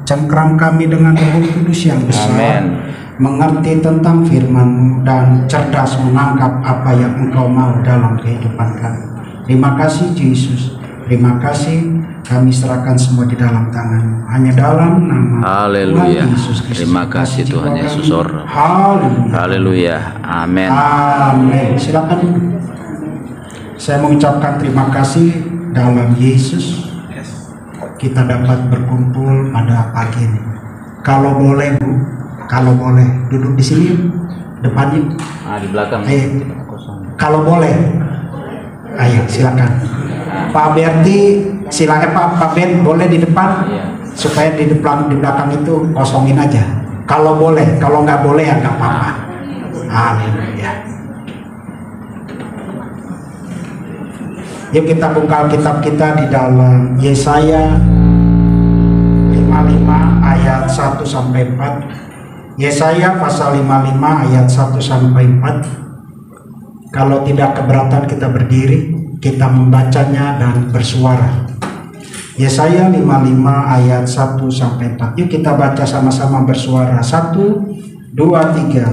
Cengkram kami dengan Roh Kudus yang besar. Amin. Mengerti tentang firman-Mu dan cerdas menangkap apa yang Engkau mau dalam kehidupan kami. Terima kasih Yesus. Terima kasih, kami serahkan semua di dalam tangan-Mu. Hanya dalam nama Haleluya. Tuhan Yesus Kristus. Terima kasih Tuhan Yesus. Haleluya. Haleluya. Amin. Amin. Silakan duduk. Saya mengucapkan terima kasih dalam Yesus kita dapat berkumpul pada pagi ini. Kalau boleh Bu, kalau boleh duduk di sini depannya. Di belakang. Kalau boleh, ayo silakan. Pak Berti, silakan Pak Ben boleh di depan, supaya di belakang itu kosongin aja. Kalau boleh, kalau nggak boleh ya nggak apa-apa. Haleluya. Yuk kita buka Alkitab kita di dalam Yesaya 55 ayat 1 sampai 4. Yesaya pasal 55 ayat 1 sampai 4. Kalau tidak keberatan kita berdiri, kita membacanya dan bersuara. Yesaya 55 ayat 1 sampai 4. Yuk kita baca sama-sama bersuara. 1, 2, 3.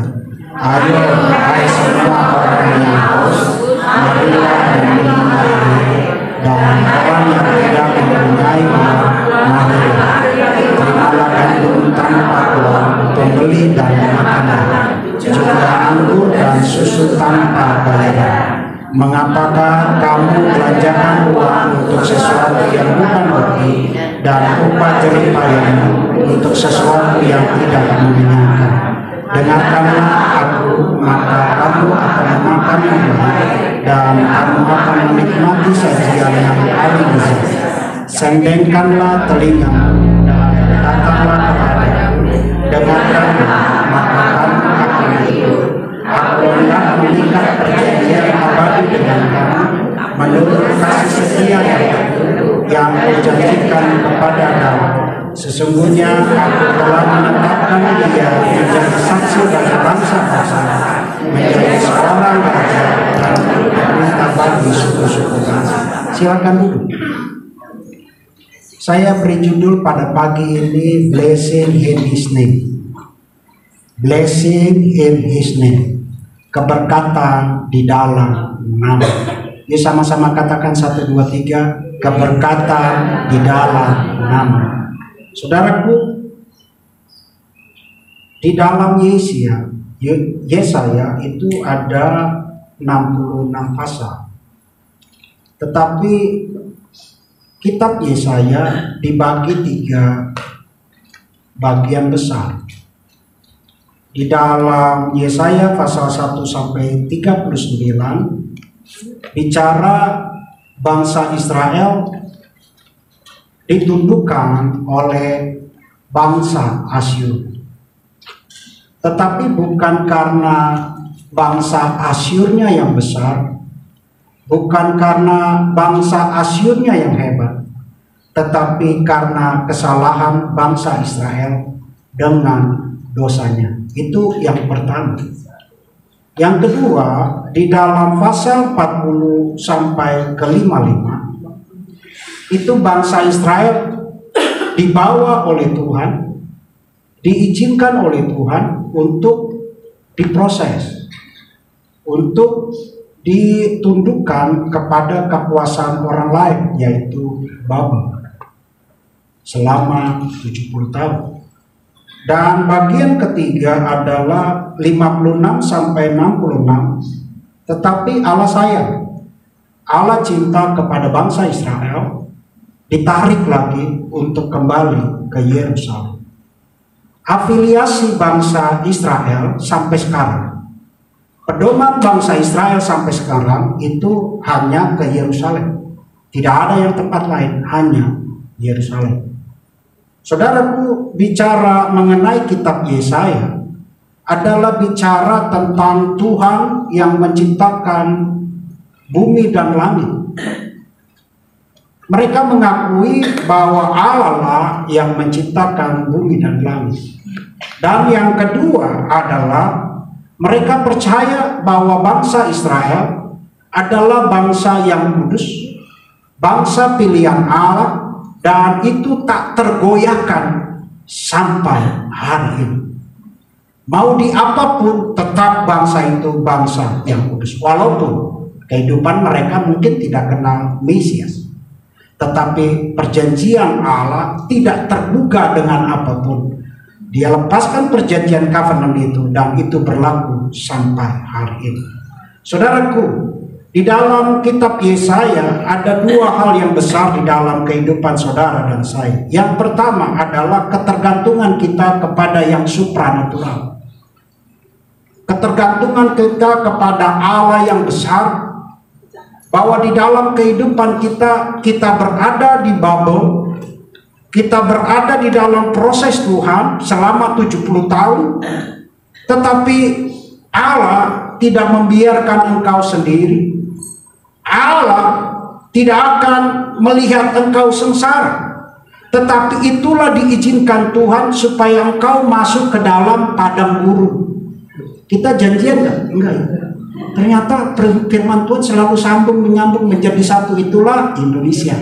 Ayo hai semua orang yang haus, marilah dan minum air, dan orang yang tidak mempunyai uang, marilah. Terimalah gandum tanpa uang, pembeli dan makanan, juga anggur dan susu tanpa bayaran. Mengapakah kamu belanjakan uang untuk sesuatu yang bukan bukti, dan upah jerih payahmu untuk sesuatu yang tidak menyenangkan? Dengarkanlah aku, maka kamu akan memakan yang baik, dan kamu akan menikmati sajian yang paling lezat. Sendengkanlah telingamu dan datanglah kepadaku. Dengarkanlah, maka kamu akan hidup. Aku hendak mengikat perjanjian abadi dengan kamu menurut kasih setia yang kujanjikan kepada kamu. Sesungguhnya aku telah menetapkan dia menjadi saksi bagi bangsa-bangsa, menjadi seorang raja dan pemerintah bagi suku-suku bangsa. Silakan duduk. Saya beri judul pada pagi ini, Blessing in His Name. Blessing in His Name. Keberkatan di dalam nama. Yuk sama-sama katakan 1, 2, 3. Keberkatan di dalam nama. Saudaraku, di dalam Yesaya itu ada 66 pasal. Tetapi kitab Yesaya dibagi 3 bagian besar. Di dalam Yesaya pasal 1 sampai 39 bicara bangsa Israel ditundukkan oleh bangsa Asyur. Tetapi bukan karena bangsa Asyurnya yang besar, bukan karena bangsa Asyurnya yang hebat, tetapi karena kesalahan bangsa Israel dengan dosanya. Itu yang pertama. Yang kedua, di dalam pasal 40 sampai ke 55 itu bangsa Israel dibawa oleh Tuhan, diizinkan oleh Tuhan untuk diproses, untuk ditundukkan kepada kekuasaan orang lain, yaitu Babel, selama 70 tahun. Dan bagian ketiga adalah 56 sampai 66. Tetapi Allah sayang, Allah cinta kepada bangsa Israel, ditarik lagi untuk kembali ke Yerusalem. Afiliasi bangsa Israel sampai sekarang, pedoman bangsa Israel sampai sekarang itu hanya ke Yerusalem. Tidak ada yang tempat lain, hanya Yerusalem. Saudaraku, bicara mengenai kitab Yesaya adalah bicara tentang Tuhan yang menciptakan bumi dan langit. Mereka mengakui bahwa Allah lah yang menciptakan bumi dan langit. Dan yang kedua adalah mereka percaya bahwa bangsa Israel adalah bangsa yang kudus, bangsa pilihan Allah, dan itu tak tergoyahkan sampai hari ini. Mau di apapun, tetap bangsa itu bangsa yang kudus. Walaupun kehidupan mereka mungkin tidak kenal Mesias, tetapi perjanjian Allah tidak terbuka dengan apapun. Dia lepaskan perjanjian covenant itu, dan itu berlaku sampai hari ini. Saudaraku, di dalam kitab Yesaya ada dua hal yang besar di dalam kehidupan saudara dan saya. Yang pertama adalah ketergantungan kita kepada yang supranatural. Ketergantungan kita kepada Allah yang besar, bahwa di dalam kehidupan kita berada di bubble, kita berada di dalam proses Tuhan selama 70 tahun, tetapi Allah tidak membiarkan engkau sendiri. Allah tidak akan melihat engkau sengsara, tetapi itulah diizinkan Tuhan supaya engkau masuk ke dalam padang gurun. Kita janjian nggak? Enggak. Ternyata firman Tuhan selalu sambung menyambung menjadi satu. Itulah Indonesia.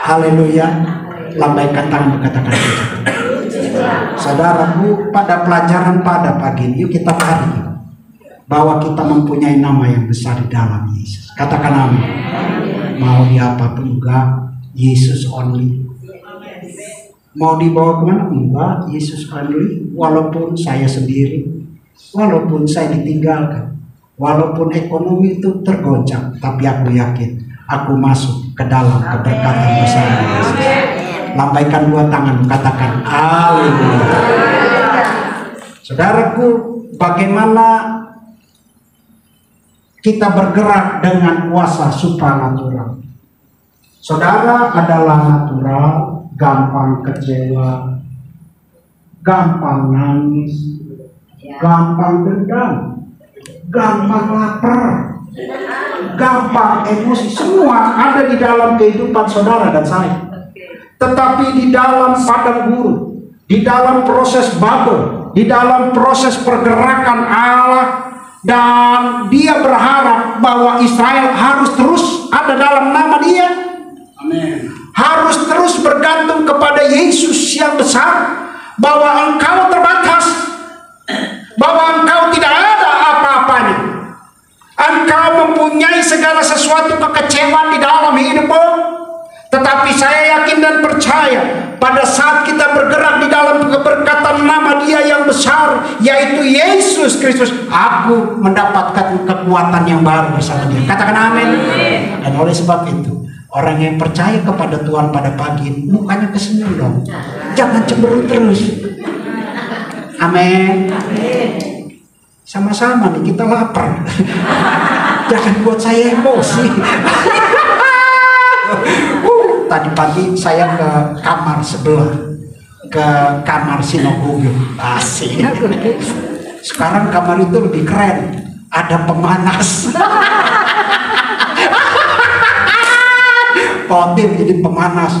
Haleluya. Lambaikan tangan, katakan saudaraku, pada pelajaran pada pagi ini yuk kita pahami bahwa kita mempunyai nama yang besar di dalam Yesus. Katakan amin. Mau di apapun juga Yesus only. Mau dibawa kemana? Enggak, Yesus only. Walaupun saya sendiri, walaupun saya ditinggalkan, walaupun ekonomi itu tergoncang, tapi aku yakin aku masuk ke dalam keberkatan bersama Yesus. Lambaikan dua tangan, katakan haleluya. Saudaraku, bagaimana kita bergerak dengan kuasa supranatural? Saudara adalah natural, gampang kecewa, gampang nangis, gampang dendam, gampang lapar, gampang emosi. Semua ada di dalam kehidupan saudara dan saya. Tetapi di dalam padang gurun, di dalam proses bubble, di dalam proses pergerakan Allah, dan dia berharap bahwa Israel harus terus ada dalam nama dia. Amin. Harus terus bergantung kepada Yesus yang besar, bahwa engkau terbatas, bahwa engkau tidak ada apa-apanya. Engkau mempunyai segala sesuatu kekecewaan di dalam hidupmu. Tetapi saya yakin dan percaya pada saat kita bergerak di dalam keberkatan nama dia yang besar, yaitu Yesus Kristus, aku mendapatkan kekuatan yang baru bersama dia. Katakan amin. Dan oleh sebab itu, orang yang percaya kepada Tuhan pada pagi ini, mukanya kesenyum dong. Jangan cemberut terus. Amin. Sama-sama nih, kita lapar. Jangan buat saya emosi. Tadi pagi saya ke kamar sebelah, ke kamar sinagoge. Asik. Sekarang kamar itu lebih keren, ada pemanas. Potir jadi pemanas.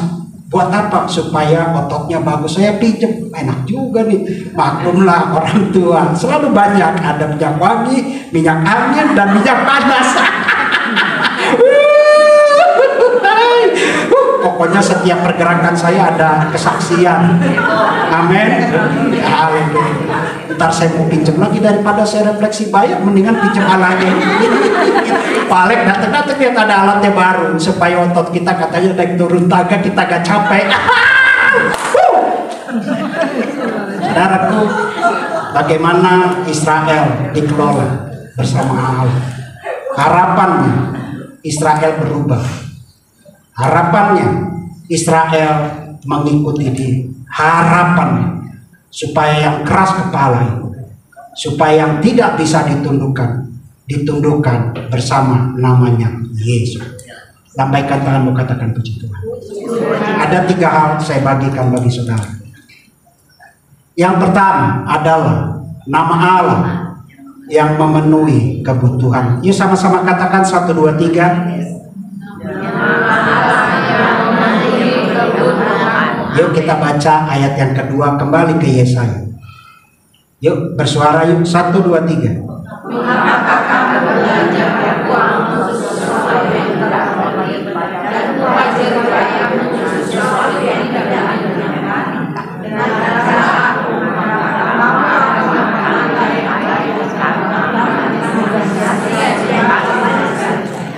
Buat apa? Supaya ototnya bagus. Saya pinjem, enak juga nih. Maklumlah orang tua, selalu banyak ada minyak wangi, minyak angin, dan minyak panas. Pokoknya setiap pergerakan saya ada kesaksian. Amin. Haleluya. Ntar saya mau pinjam lagi, daripada saya refleksi bayar, mendingan pinjam alatnya. Paling datang-datang lihat ada alatnya baru, supaya otot kita katanya naik turun tangga kita gak capek. Saudaraku, bagaimana Israel dikelola bersama Allah? Harapannya Israel berubah. Harapannya Israel mengikuti dia. Harapannya supaya yang keras kepala, supaya yang tidak bisa ditundukkan bersama namanya Yesus. Lambaikan tanganmu, katakan puji Tuhan. Ada 3 hal saya bagikan bagi saudara. Yang pertama adalah nama Allah yang memenuhi kebutuhan. Yuk sama-sama katakan 1, 2, 3. Yuk kita baca ayat yang kedua, kembali ke Yesaya. Yuk bersuara yuk, 1, 2, 3.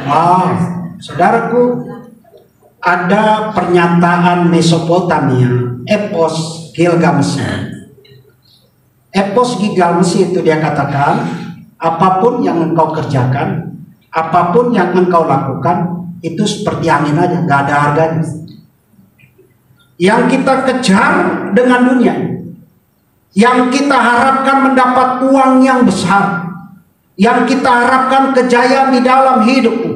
Wow, saudaraku, ada pernyataan Mesopotamia, epos Gilgamesh. Epos Gilgamesh itu dia katakan, apapun yang engkau kerjakan, apapun yang engkau lakukan, itu seperti angin aja, nggak ada harganya. Yang kita kejar dengan dunia, yang kita harapkan mendapat uang yang besar, yang kita harapkan kejayaan di dalam hidupmu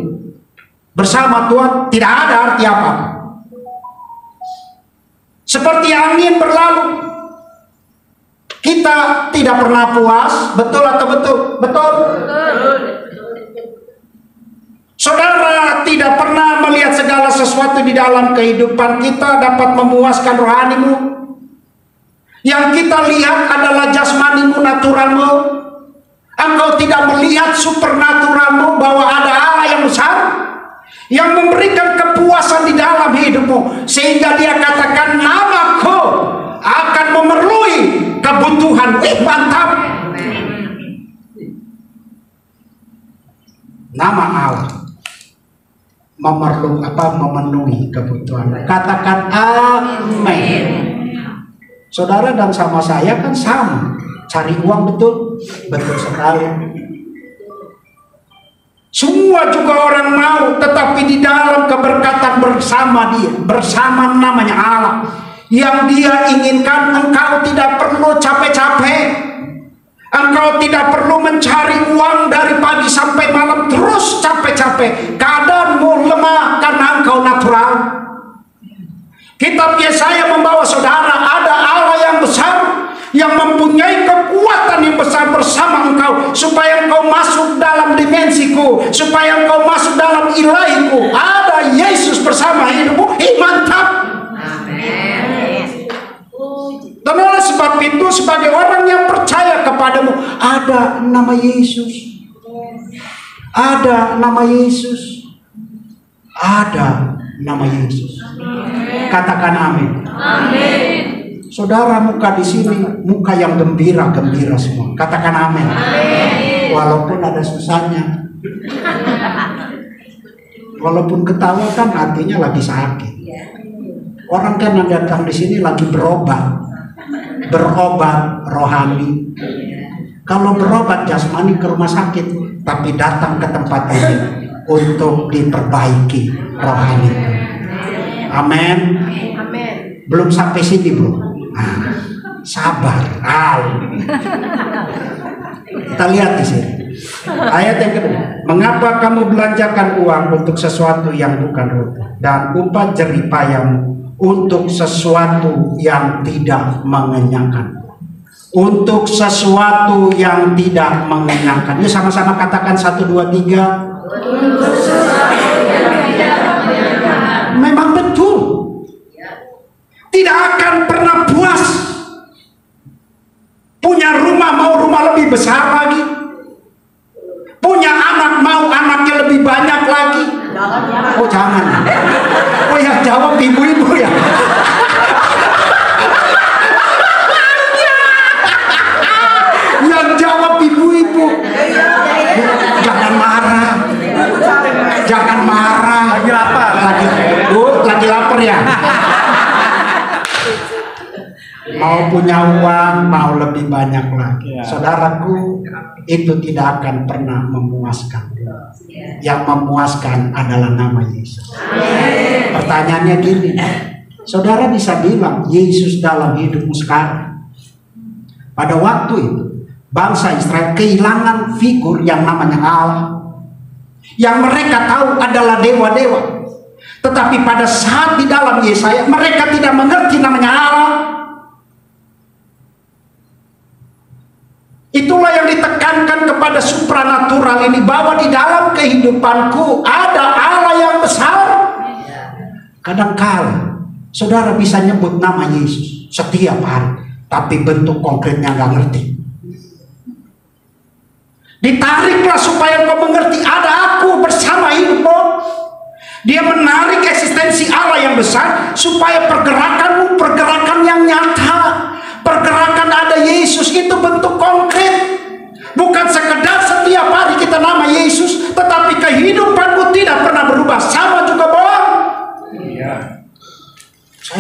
bersama Tuhan, tidak ada arti apa. Seperti angin berlalu, kita tidak pernah puas. Betul atau betul? Betul. Saudara tidak pernah melihat segala sesuatu di dalam kehidupan kita dapat memuaskan rohanimu. Yang kita lihat adalah jasmanimu, naturalmu. Engkau tidak melihat supernaturalmu, bahwa ada Allah yang besar yang memberikan kepuasan di dalam hidupmu, sehingga dia katakan, namaku akan memenuhi kebutuhan. Mantap. Nama Allah memenuhi kebutuhan. Katakan amin. Saudara dan sama saya kan sama, cari uang, betul? Betul sekali. Semua juga orang mau, tetapi di dalam keberkatan bersama dia, bersama namanya Allah, yang dia inginkan, engkau tidak perlu capek-capek. Engkau tidak perlu mencari uang dari pagi sampai malam terus capek-capek. Keadaanmu lemah karena engkau natural. Kitab Yesaya membawa saudara, ada Allah yang besar, yang mempunyai kekuatan yang besar bersama engkau, supaya engkau masuk dalam dimensiku, supaya engkau masuk dalam ilahiku. Ada Yesus bersama hidupmu. Mantap. Dan oleh sebab itu, sebagai orang yang percaya kepadamu, ada nama Yesus, ada nama Yesus, ada nama Yesus. Katakan amin. Amin. Saudara, muka di sini muka yang gembira semua. Katakan amin. Amin. Walaupun ada susahnya, walaupun ketawa kan artinya lagi sakit. Orang kan yang datang di sini lagi berobat rohani. Kalau berobat jasmani ke rumah sakit, tapi datang ke tempat ini untuk diperbaiki rohani. Amin. Belum sampai sini, bro. Sabar. Kita lihat di sini. Ayat yang kedua. Mengapa kamu belanjakan uang untuk sesuatu yang bukan rupa, dan upah jeripayamu untuk sesuatu yang tidak mengenyangkan? Untuk sesuatu yang tidak mengenyangkan. Ini sama-sama katakan 1, 2, 3. Untuk sesuatu yang tidak mengenyangkan. Memang betul. Tidak akan pernah puas. Punya rumah mau rumah lebih besar lagi. Punya anak mau anaknya lebih banyak lagi. Oh jangan. Oh yang jawab ibu-ibu ya. Yang jawab ibu-ibu. Jangan marah. Jangan marah. Lagi lapar. Lagi lapar ya. Mau punya uang, mau lebih banyak lagi. Saudaraku, itu tidak akan pernah memuaskan. Yang memuaskan adalah nama Yesus. Pertanyaannya gini, saudara bisa bilang Yesus dalam hidupmu sekarang? Pada waktu itu, bangsa Israel kehilangan figur yang namanya Allah, yang mereka tahu adalah dewa-dewa. Tetapi pada saat di dalam Yesaya, mereka tidak mengerti namanya Allah. Itulah yang ditekankan kepada supranatural ini, bahwa di dalam kehidupanku ada Allah yang besar. Kadang-kala saudara bisa nyebut nama Yesus setiap hari, tapi bentuk konkretnya nggak ngerti. Ditariklah supaya kau mengerti, ada aku bersama hidupmu. Dia menarik eksistensi Allah yang besar, supaya pergerakanmu pergerakan yang nyata. Pergerakan ada Yesus itu bentuk konkret. Bukan sekedar setiap hari kita nama Yesus, tetapi kehidupanmu tidak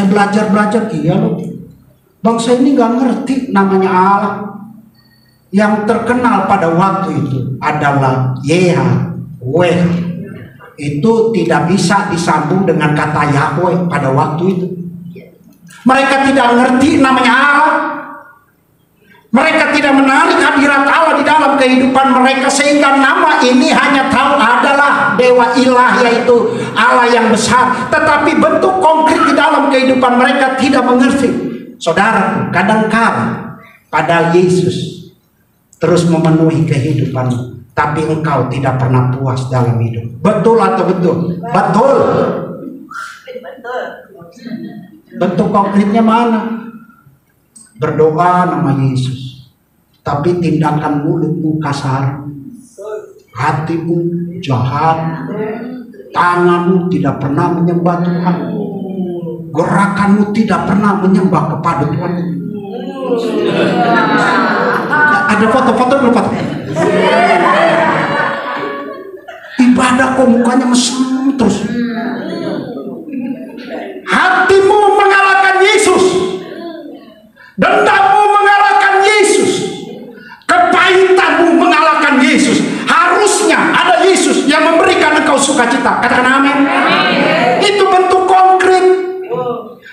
saya belajar, iya loh. Bangsa ini nggak ngerti namanya Allah. Yang terkenal pada waktu itu adalah Yahweh. Itu tidak bisa disambung dengan kata Yahweh pada waktu itu. Mereka tidak ngerti namanya Allah. Mereka tidak menarik hadirat Allah di dalam kehidupan mereka, sehingga nama ini hanya tahu adalah Dewa Ilah, yaitu Allah yang besar. Tetapi bentuk konkret di dalam kehidupan mereka tidak mengerti. Saudara, kadang-kala padahal Yesus terus memenuhi kehidupanmu, tapi engkau tidak pernah puas dalam hidup. Betul atau betul? Betul. Bentuk konkretnya mana? Berdoa nama Yesus, tapi tindakan mulutmu kasar, hatimu jahat, tanganmu tidak pernah menyembah Tuhan, gerakanmu tidak pernah menyembah kepada Tuhan. Ada foto-foto belum foto? Ibadah kok mukanya mesem terus. Hatimu mengalahkan Yesus, dendammu mengalahkan Yesus, kepahitanmu mengalahkan Yesus. Harusnya ada Yesus yang memberikan engkau sukacita. Katakan amin. Itu bentuk konkret,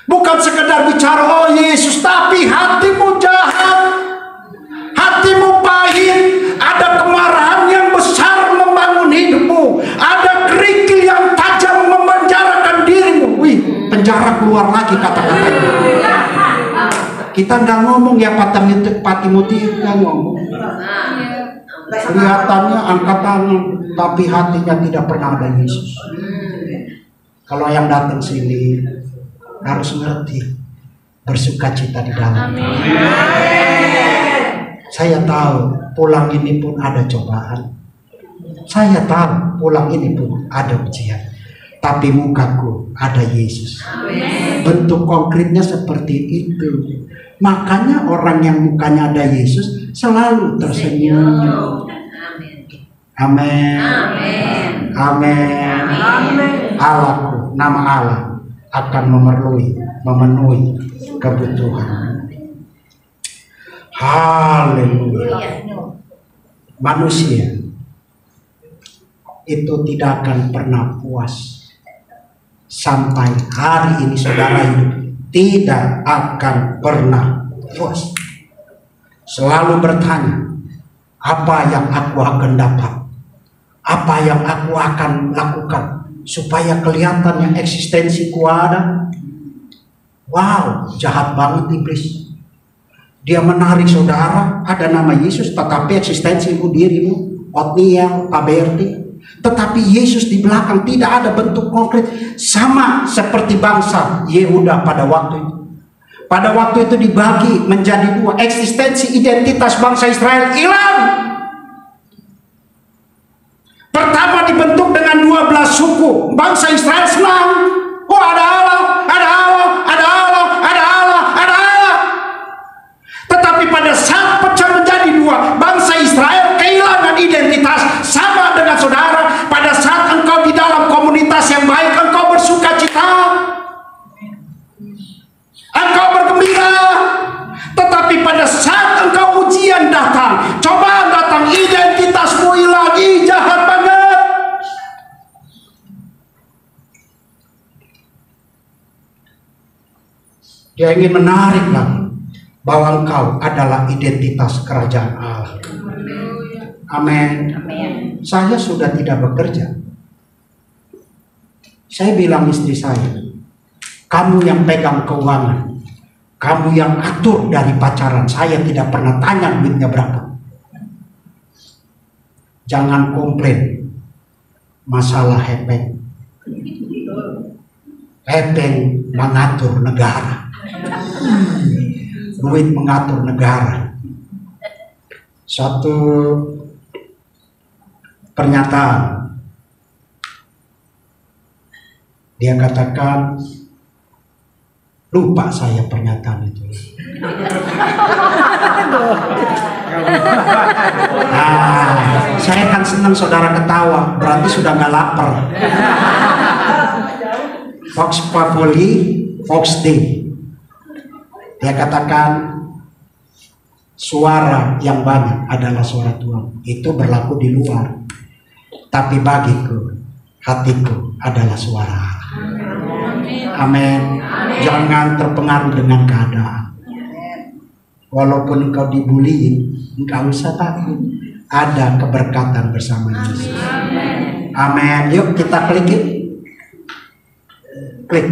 bukan sekedar bicara oh Yesus, tapi hatimu jahat, hatimu pahit, ada kemarahan yang besar membangun hidupmu, ada kerikil yang tajam memenjarakan dirimu. Wih, penjara keluar lagi kata-katanya. Kita nggak ngomong ya Pak Timotius nggak ngomong. Kelihatannya angkat tangan, tapi hatinya tidak pernah ada Yesus. Kalau yang datang sini harus ngerti, bersukacita di dalam. Saya tahu pulang ini pun ada cobaan. Saya tahu pulang ini pun ada ujian. Tapi mukaku ada Yesus. Bentuk konkretnya seperti itu. Makanya orang yang mukanya ada Yesus selalu tersenyum. Amin. Amin. Allahku, nama Allah akan memenuhi kebutuhan. Haleluya. Manusia itu tidak akan pernah puas sampai hari ini. Saudara hidup tidak akan pernah puas. Selalu bertanya, apa yang aku akan dapat? Apa yang aku akan lakukan supaya kelihatan yang eksistensiku ada? Wow, jahat banget iblis. Dia menarik saudara, ada nama Yesus, tetapi eksistensimu, dirimu, Otniel, KBRT. Tetapi Yesus di belakang tidak ada bentuk konkret. Sama seperti bangsa Yehuda pada waktu itu. Pada waktu itu dibagi menjadi dua. Eksistensi identitas bangsa Israel hilang. Pertama dibentuk dengan 12 suku. Bangsa Israel senang. Oh ada Allah, ada Allah, ada Allah, ada Allah, ada Allah. Tetapi pada saat pecah menjadi dua, bangsa Israel kehilangan identitas. Sama dengan saudara, pada saat engkau di dalam komunitas yang baik, engkau bersuka cita, engkau bergembira. Tetapi pada saat engkau ujian datang, cobaan datang, identitasmu hilang. Jahat banget. Dia ingin menarik lagi bahwa engkau adalah identitas kerajaan Allah. Amin. Saya sudah tidak bekerja. Saya bilang istri saya, kamu yang pegang keuangan, kamu yang atur dari pacaran. Saya tidak pernah tanya duitnya berapa. Jangan komplain masalah hepeng. Hepeng mengatur negara. Duit mengatur negara. Suatu pernyataan, dia katakan, lupa saya pernyataan itu. Saya kan senang saudara ketawa, berarti sudah nggak lapar. Vox Populi Fox D. Dia katakan suara yang banyak adalah suara Tuhan. Itu berlaku di luar. Tapi bagiku, hatiku adalah suara Allah. Amin. Jangan terpengaruh dengan keadaan. Walaupun engkau dibully, engkau usah takut. Ada keberkatan bersama Yesus. Amin. Yuk kita klik. Klik.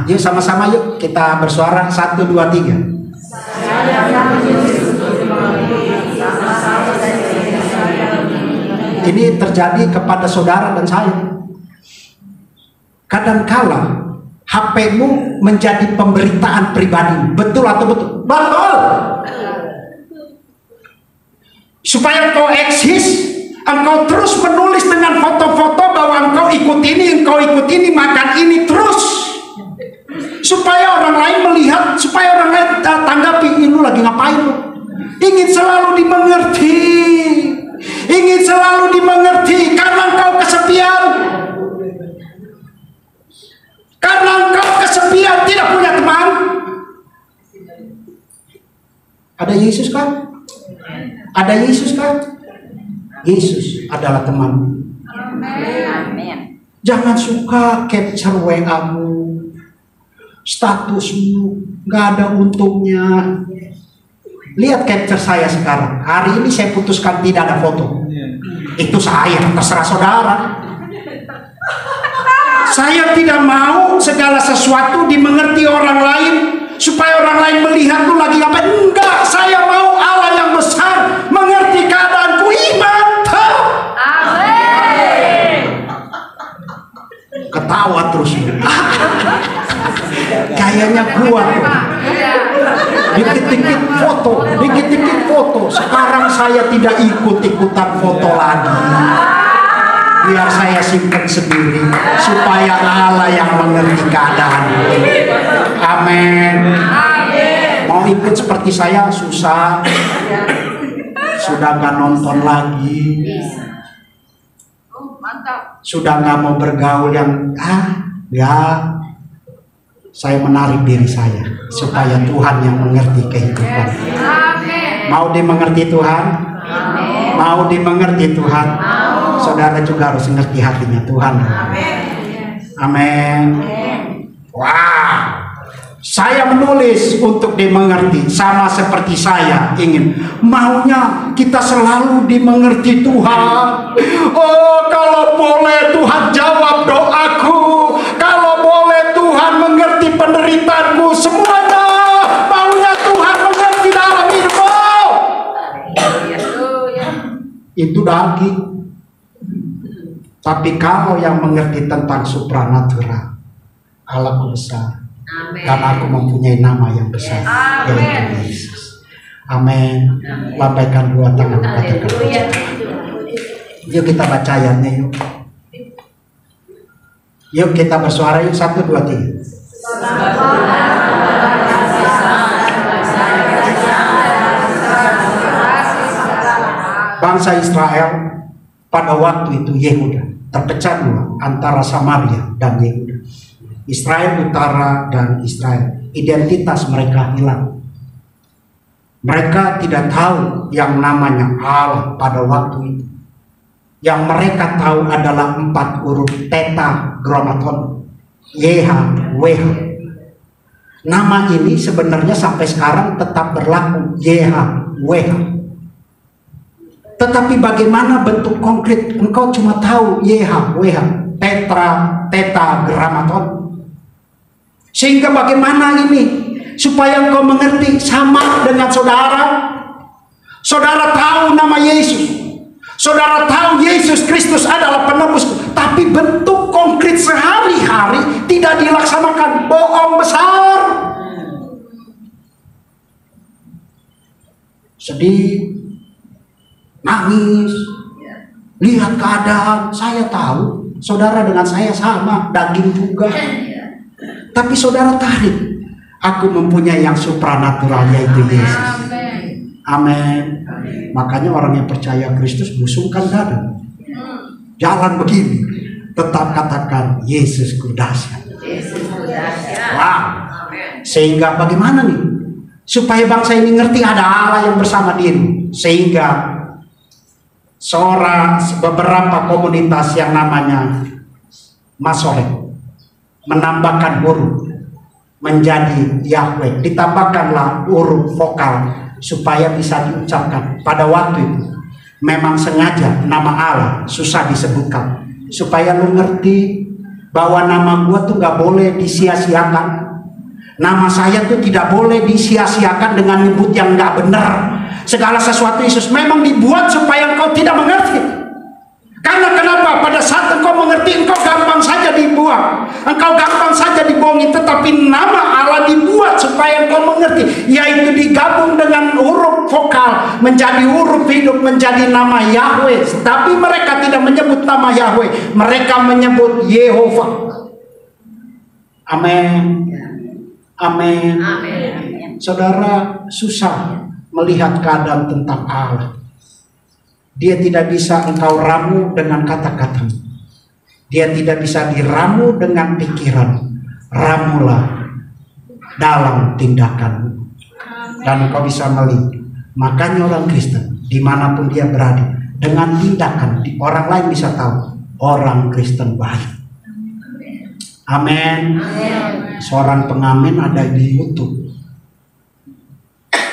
Yuk sama-sama yuk kita bersuara 1, 2, 3. Ini terjadi kepada saudara dan saya. Kadangkala HP-mu menjadi pemberitaan pribadi. Betul atau betul? Betul. Supaya engkau eksis, engkau terus menulis dengan foto-foto bahwa engkau ikut ini, makan ini terus. Supaya orang lain melihat, supaya orang lain tanggapi, lu lagi ngapain lu? Ingin selalu dimengerti. Ingin selalu dimengerti karena engkau kesepian. Karena engkau kesepian, tidak punya teman. Ada Yesus kan? Ada Yesus kan? Yesus adalah teman. Amin. Jangan suka capture WA-mu, statusmu, nggak ada untungnya. Lihat capture saya sekarang. Hari ini saya putuskan tidak ada foto. Itu saya, terserah saudara. Saya tidak mau segala sesuatu dimengerti orang lain supaya orang lain melihat lu lagi ngapain. Enggak, saya mau Allah yang besar mengerti keadaanku. Mantap. Amin. Ketawa terus. Kayaknya kuat. Dikit-dikit foto. Sekarang saya tidak ikut-ikutan foto lagi. Biar saya simpan sendiri supaya Allah yang mengerti keadaan. Amin. Mau ikut seperti saya susah. Sudah gak nonton lagi. Sudah gak mau bergaul yang saya menarik diri saya supaya Tuhan yang mengerti kehidupan. Mau dimengerti Tuhan? Mau dimengerti Tuhan? Saudara juga harus mengerti hatinya Tuhan. Amin. Wow. Saya menulis untuk dimengerti, sama seperti saya ingin. Maunya kita selalu dimengerti Tuhan. Oh, kalau boleh Tuhan jawab doaku. Kalau boleh Tuhan mengerti penderitaanku. Semuanya maunya Tuhan mengerti dalam hidupmu. Itu daging. Tapi kalau yang mengerti tentang supranatural, Allahku besar. Amin. Dan aku mempunyai nama yang besar, yaitu Yesus. Amin. Lambaikan dua tangan katakan. Yuk kita baca ayatnya yuk. Yuk kita bersuara yuk 1, 2, 3. Bangsa Israel pada waktu itu Yehuda terpecah dua antara Samaria dan Yehuda. Israel utara dan Israel. Identitas mereka hilang. Mereka tidak tahu yang namanya Allah pada waktu itu. Yang mereka tahu adalah 4 huruf tetragrammaton. YHWH. Nama ini sebenarnya sampai sekarang tetap berlaku. YHWH. Tetapi bagaimana bentuk konkret? Engkau cuma tahu YHWH. Tetragrammaton. Sehingga bagaimana ini supaya engkau mengerti sama dengan saudara. Saudara tahu nama Yesus. Saudara tahu Yesus Kristus adalah penebus. Tapi bentuk konkret sehari-hari tidak dilaksanakan. Bohong besar. Sedih. Nangis. Lihat keadaan. Saya tahu. Saudara dengan saya sama. Daging juga. Tapi saudara tarik, aku mempunyai yang supranatural yaitu Yesus. Amin. Makanya orang yang percaya Kristus busungkan dada. Jalan begini, tetap katakan Yesusku dahsyat. Wow. Sehingga bagaimana nih? Supaya bangsa ini ngerti ada Allah yang bersama diri. Sehingga beberapa komunitas yang namanya Masoret menambahkan huruf menjadi Yahweh, ditambahkanlah huruf vokal supaya bisa diucapkan. Pada waktu itu memang sengaja nama Allah susah disebutkan supaya lu ngerti bahwa nama gua tuh gak boleh disia-siakan. Nama saya tuh tidak boleh disia-siakan dengan nyebut yang gak benar. Segala sesuatu Yesus memang dibuat supaya engkau tidak mengerti. Karena kenapa? Pada saat engkau mengerti, engkau gampang saja dibuang, engkau gampang saja dibohongi. Tetapi nama Allah dibuat supaya engkau mengerti, yaitu digabung dengan huruf vokal menjadi huruf hidup, menjadi nama Yahweh. Tapi mereka tidak menyebut nama Yahweh, mereka menyebut Yehova. Amin. Amin. Saudara, susah melihat keadaan tentang Allah. Dia tidak bisa engkau ramu dengan kata-kata. Dia tidak bisa diramu dengan pikiran. Ramulah dalam tindakanmu, dan engkau bisa melihat. Makanya orang Kristen dimanapun dia berada, dengan tindakan orang lain bisa tahu orang Kristen baik. Amin. Seorang pengamen ada di YouTube,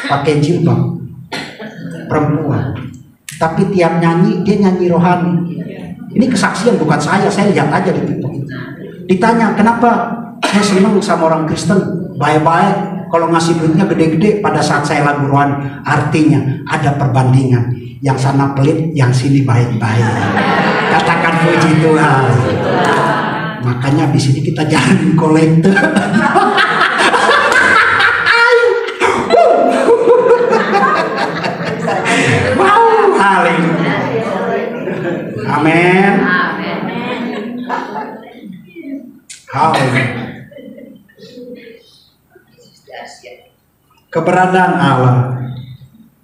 pakai jilbab, perempuan, tapi tiap nyanyi dia nyanyi rohani. Ini kesaksian bukan saya lihat aja di TikTok. Ditanya kenapa saya senang sama orang Kristen, baik-baik, kalau ngasih duitnya gede-gede pada saat saya lagu rohani. Artinya ada perbandingan, yang sana pelit, yang sini baik-baik. Katakan puji Tuhan. Makanya di sini kita jangan kolektor. Amin. Keberadaan Allah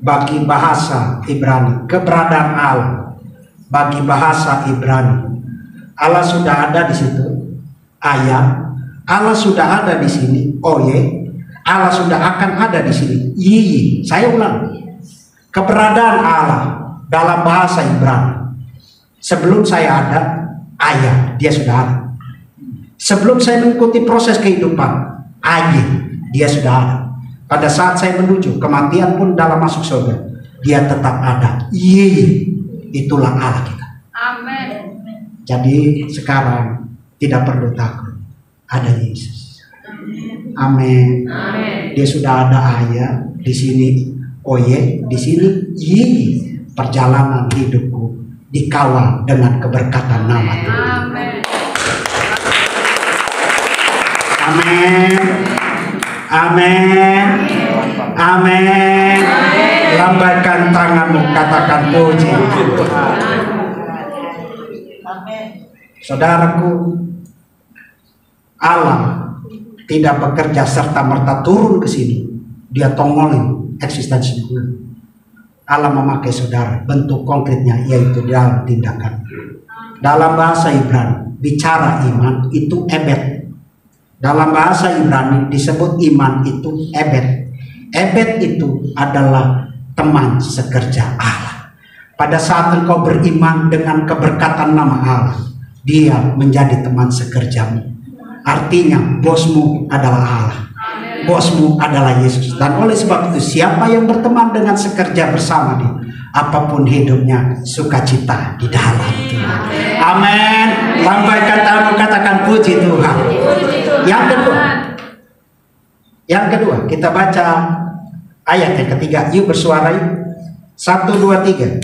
bagi bahasa Ibrani, keberadaan Allah bagi bahasa Ibrani. Allah sudah ada di situ, ayat. Allah sudah ada di sini, oye. Allah sudah akan ada di sini, iyi. Saya ulang, keberadaan Allah dalam bahasa Ibrani. Sebelum saya ada, ayah, dia sudah ada. Sebelum saya mengikuti proses kehidupan, ayah, dia sudah ada. Pada saat saya menuju kematian pun dalam masuk surga, dia tetap ada. Iya, itulah Allah kita. Amin. Jadi sekarang tidak perlu takut, ada Yesus. Amin. Dia sudah ada ayah di sini, oye, di sini, iya. Perjalanan hidupku dikawal dengan keberkatan nama Tuhan. Amin. Amin. Amin. Lambaikan tanganmu, katakan puji. Saudaraku, Allah tidak bekerja serta merta turun ke sini. Dia tongolin eksistensi gue. Allah memakai saudara, bentuk konkretnya yaitu dalam tindakan. Dalam bahasa Ibrani, bicara iman itu ebed. Dalam bahasa Ibrani disebut iman itu ebed. Ebed itu adalah teman sekerja Allah. Pada saat engkau beriman dengan keberkatan nama Allah, dia menjadi teman sekerjamu. Artinya bosmu adalah Allah, bosmu adalah Yesus. Dan oleh sebab itu, siapa yang berteman dengan sekerja bersama dia, apapun hidupnya, sukacita di dalam Tuhan. Amin. Lambaikan tanganmu, katakan puji Tuhan. Yang kedua, kita baca ayat yang ketiga. Yuk bersuara yuk. 1, 2, 3.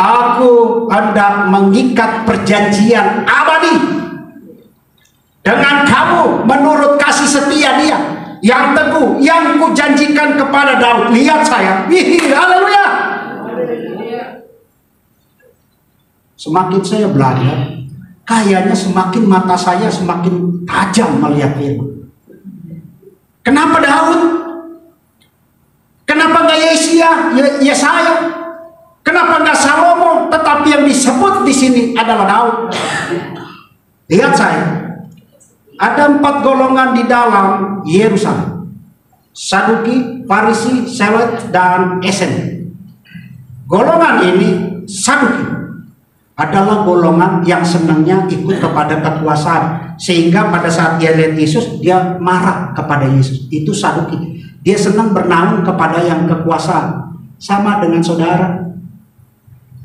Aku hendak mengikat perjanjian abadi dengan kamu menurut kasih setia dia yang teguh, yang kujanjikan kepada Daud. Lihat saya, haleluya. Semakin saya belajar, kayaknya semakin mata saya semakin tajam melihat firman. Kenapa Daud? Kenapa nggak Yesaya? Kenapa nggak Salomo? Tetapi yang disebut di sini adalah Daud. Lihat saya, ada 4 golongan di dalam Yerusalem: Saduki, Farisi, Selot, dan Esen. Golongan ini, Saduki, adalah golongan yang senangnya ikut kepada kekuasaan, sehingga pada saat dia lihat Yesus dia marah kepada Yesus. Itu Saduki, dia senang bernaung kepada yang kekuasaan. Sama dengan saudara,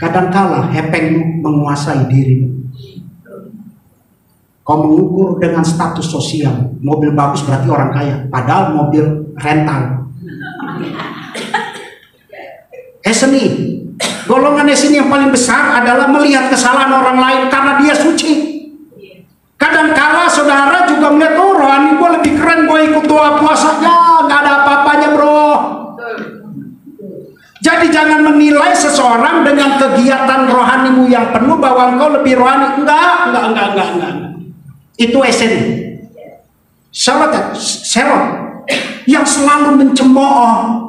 kadangkala hepeng menguasai dirimu. Kau mengukur dengan status sosial, mobil bagus berarti orang kaya, padahal mobil rental. Eseni, golongan eseni yang paling besar adalah melihat kesalahan orang lain karena dia suci. Kadangkala saudara juga melihat, oh rohani gue lebih keren, gue ikut doa puasanya, nggak ada apa-apanya bro. Jadi jangan menilai seseorang dengan kegiatan rohanimu yang penuh bahwa engkau lebih rohani. Enggak. Itu eseni. Selot yang selalu mencemooh,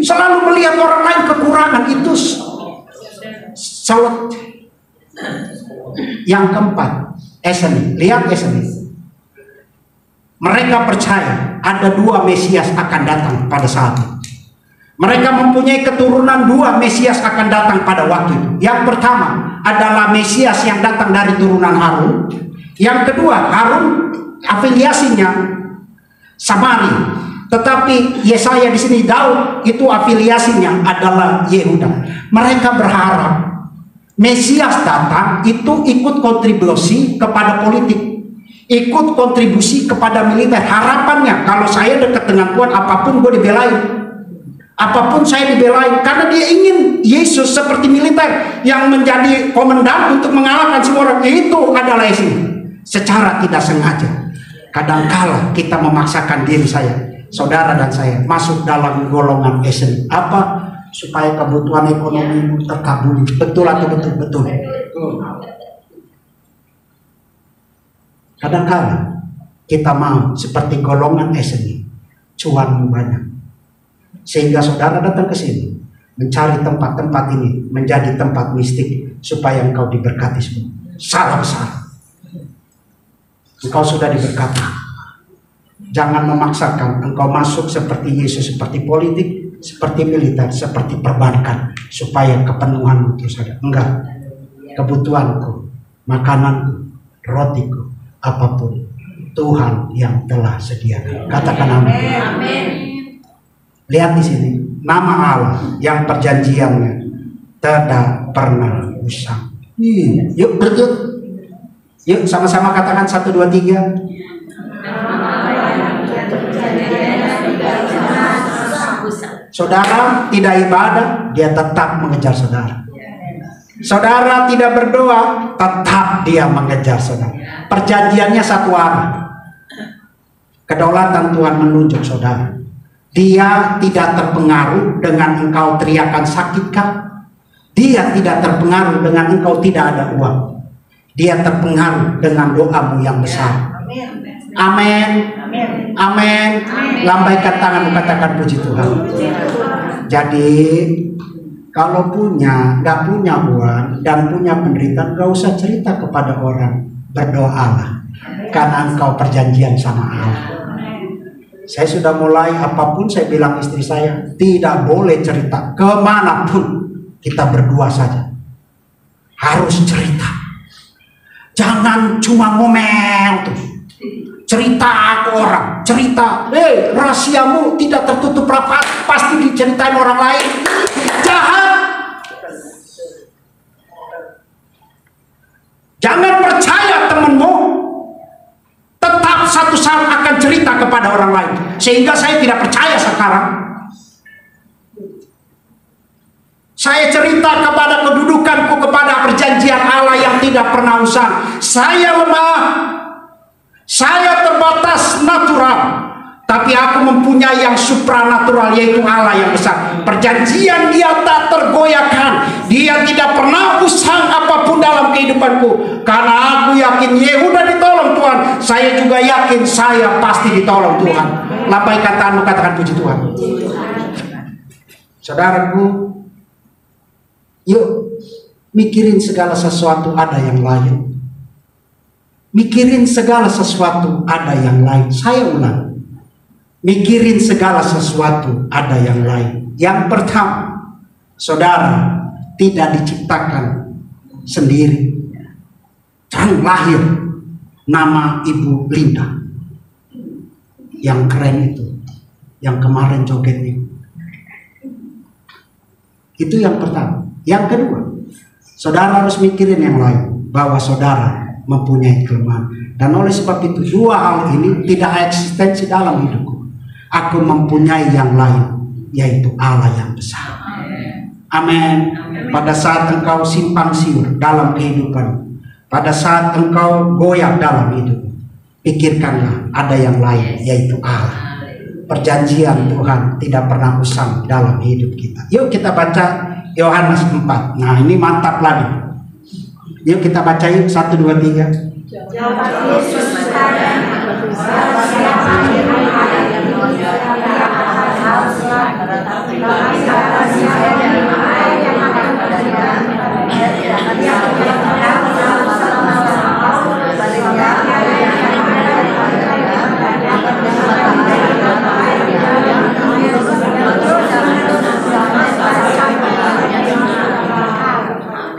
selalu melihat orang lain kekurangan, itu selot. Yang keempat, eseni. Lihat eseni. Mereka percaya ada 2 Mesias akan datang pada saat itu. Mereka mempunyai keturunan 2 Mesias akan datang pada waktu itu. Yang pertama adalah Mesias yang datang dari turunan Harun. Yang kedua, Harun afiliasinya Samari. Tetapi Yesaya di sini, Daud itu afiliasinya adalah Yehuda. Mereka berharap Mesias datang itu ikut kontribusi kepada politik, ikut kontribusi kepada militer. Harapannya kalau saya dekat dengan Tuhan, apapun gue dibelain. Apapun saya dibelain, karena dia ingin Yesus seperti militer yang menjadi komandan untuk mengalahkan semua orang. Itu adalah isi. Secara tidak sengaja, kadangkala kita memaksakan diri saudara dan saya masuk dalam golongan esen. Apa? Supaya kebutuhan ekonomi terkabuli. Betul atau betul? Betul. Kadangkala kita mau seperti golongan esen, cuan banyak. Sehingga saudara datang ke sini mencari tempat-tempat ini menjadi tempat mistik supaya engkau diberkati semua. Salah besar. Engkau sudah diberkati. Jangan memaksakan engkau masuk seperti Yesus, seperti politik, seperti militer, seperti perbankan supaya kepenuhanmu terus ada. Enggak. Kebutuhanku, makananku, rotiku, apapun Tuhan yang telah sediakan. Katakan amin. Amin. Lihat di sini, nama Allah yang perjanjiannya tidak pernah usang. Yuk berikut. Yuk sama-sama katakan 1, 2, 3. Saudara tidak ibadah, dia tetap mengejar saudara. Saudara tidak berdoa, tetap dia mengejar saudara. Perjanjiannya satu arah. Kedaulatan Tuhan menunjuk saudara. Dia tidak terpengaruh dengan engkau teriakan sakitkah. Dia tidak terpengaruh dengan engkau tidak ada uang. Dia terpengaruh dengan doamu yang besar. Amin. Amin. Lambaikan tanganmu, katakan puji Tuhan. Jadi kalau nggak punya uang dan punya penderitaan, gak usah cerita kepada orang. Berdoalah, karena engkau perjanjian sama Allah. Saya sudah mulai, apapun saya bilang istri saya, tidak boleh cerita kemanapun, kita berdua saja. Harus cerita. Jangan cuma ngomel tuh, cerita ke orang, cerita, rahasiamu tidak tertutup rapat, pasti diceritain orang lain. Jahat. Jangan percaya temanmu, tetap satu saat akan cerita kepada orang lain. Sehingga saya tidak percaya sekarang. Saya cerita kepada kedudukanku, kepada perjanjian Allah yang tidak pernah usang. Saya lemah, saya terbatas natural, tapi aku mempunyai yang supranatural, yaitu Allah yang besar. Perjanjian dia tak tergoyahkan. Dia tidak pernah usang apapun dalam kehidupan kehidupanku. Karena aku yakin Yehuda ditolong Tuhan, saya juga yakin saya pasti ditolong Tuhan. Lambaikan tanganmu, katakan puji Tuhan. Saudaraku, yuk mikirin segala sesuatu ada yang lain. Mikirin segala sesuatu ada yang lain. Saya ulang, mikirin segala sesuatu ada yang lain. Yang pertama, saudara tidak diciptakan sendiri. Jangan lahir nama Ibu Linda yang keren itu, yang kemarin joget itu yang pertama. Yang kedua, saudara harus mikirin yang lain, bahwa saudara mempunyai kelemahan. Dan oleh sebab itu, dua hal ini tidak eksistensi dalam hidupku. Aku mempunyai yang lain, yaitu Allah yang besar. Amin. Pada saat engkau simpang siur dalam kehidupan, pada saat engkau goyah dalam hidup, pikirkanlah ada yang lain, yaitu Allah. Perjanjian Tuhan tidak pernah usang dalam hidup kita. Yuk kita baca Yohanes 4. Nah ini mantap lagi. Yuk kita baca yuk, 1, 2, 3.